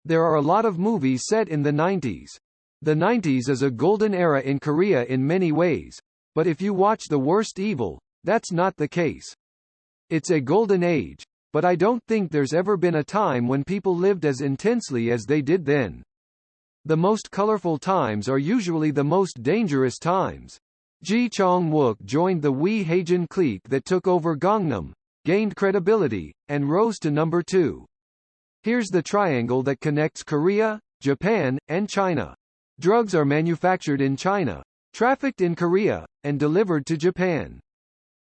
There are a lot of movies set in the 90s. The 90s is a golden era in Korea in many ways, but if you watch The Worst Evil, that's not the case. It's a golden age, but I don't think there's ever been a time when people lived as intensely as they did then. The most colorful times are usually the most dangerous times. Ji Chong-wook joined the Wee Haejin clique that took over Gangnam, gained credibility, and rose to number 2. Here's the triangle that connects Korea, Japan, and China. Drugs are manufactured in China, trafficked in Korea, and delivered to Japan.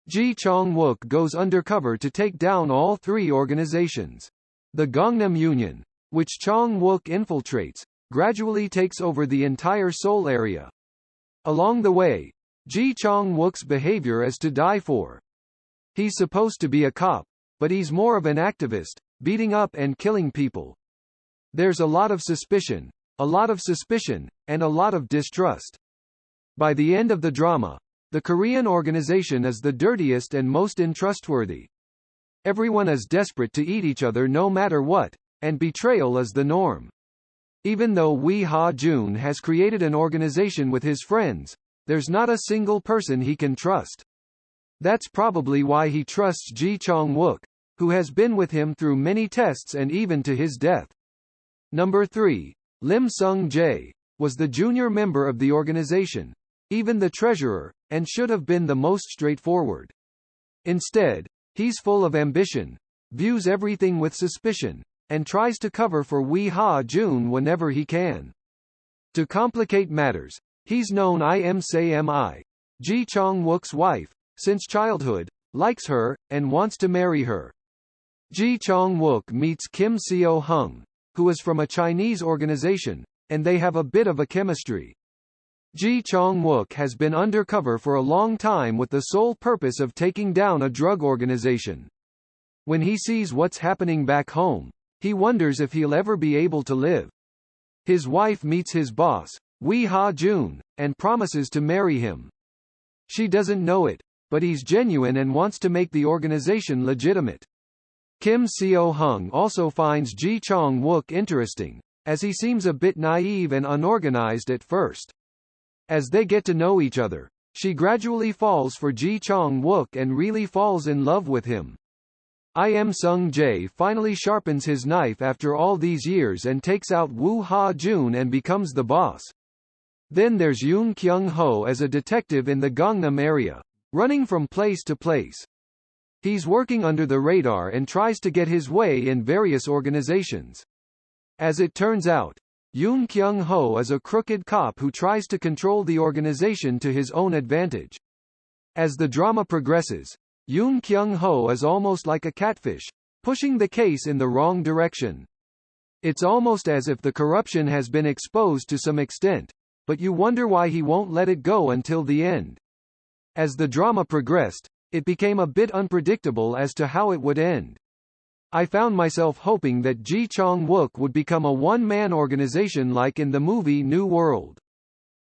Ji Chong-wook goes undercover to take down all 3 organizations. The Gangnam Union, which Chong-wook infiltrates, gradually takes over the entire Seoul area. Along the way, Ji Chong-wook's behavior is to die for. He's supposed to be a cop, but he's more of an activist, beating up and killing people. There's a lot of suspicion, and a lot of distrust. By the end of the drama, the Korean organization is the dirtiest and most untrustworthy. Everyone is desperate to eat each other no matter what, and betrayal is the norm. Even though Wee Ha-jun has created an organization with his friends, there's not a single person he can trust. That's probably why he trusts Ji Chong-wook, who has been with him through many tests and even to his death. Number 3, Lim Sung-jae, was the junior member of the organization, even the treasurer, and should have been the most straightforward. Instead, he's full of ambition, views everything with suspicion, and tries to cover for Wee Ha-jun whenever he can. To complicate matters, he's known Im Ji Chong-wook's wife, since childhood, likes her, and wants to marry her. Ji Chong-wook meets Kim Seo-hung, who is from a Chinese organization, and they have a bit of a chemistry. Ji Chong-wook has been undercover for a long time with the sole purpose of taking down a drug organization. When he sees what's happening back home, he wonders if he'll ever be able to live. His wife meets his boss, Wee Ha-jun, and promises to marry him. She doesn't know it, but he's genuine and wants to make the organization legitimate. Kim Seo-hung also finds Ji Chong-wook interesting, as he seems a bit naive and unorganized at first. As they get to know each other, she gradually falls for Ji Chong-wook and really falls in love with him. Im Sung-jae finally sharpens his knife after all these years and takes out Woo Ha-jun and becomes the boss. Then there's Yoon Kyung-ho as a detective in the Gangnam area, running from place to place. He's working under the radar and tries to get his way in various organizations. As it turns out, Yoon Kyung-ho is a crooked cop who tries to control the organization to his own advantage. As the drama progresses, Yoon Kyung-ho is almost like a catfish, pushing the case in the wrong direction. It's almost as if the corruption has been exposed to some extent, but you wonder why he won't let it go until the end. As the drama progressed, it became a bit unpredictable as to how it would end. I found myself hoping that Ji Chong-wook would become a one-man organization like in the movie New World.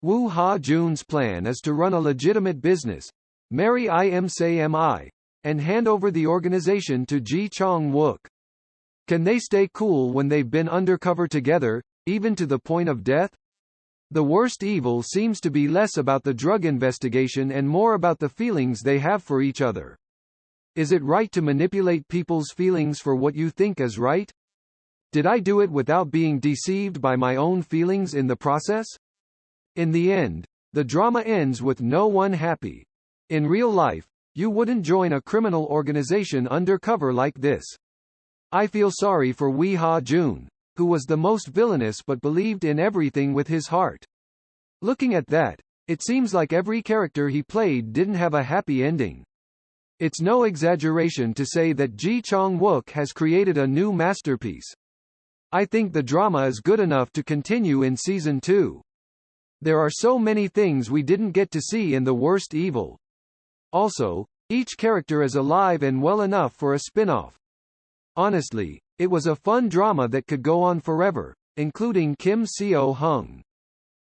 Woo Ha-jun's plan is to run a legitimate business, marry Im Sung-jae, and hand over the organization to Ji Chong-wook. Can they stay cool when they've been undercover together, even to the point of death? The Worst Evil seems to be less about the drug investigation and more about the feelings they have for each other. Is it right to manipulate people's feelings for what you think is right? Did I do it without being deceived by my own feelings in the process? In the end, the drama ends with no one happy. In real life, you wouldn't join a criminal organization undercover like this. I feel sorry for Wee Ha-jun, who was the most villainous but believed in everything with his heart. Looking at that, it seems like every character he played didn't have a happy ending. It's no exaggeration to say that Ji Chong-wook has created a new masterpiece. I think the drama is good enough to continue in Season 2. There are so many things we didn't get to see in The Worst Evil. Also, each character is alive and well enough for a spin-off. Honestly, it was a fun drama that could go on forever, including Kim Seo-hung.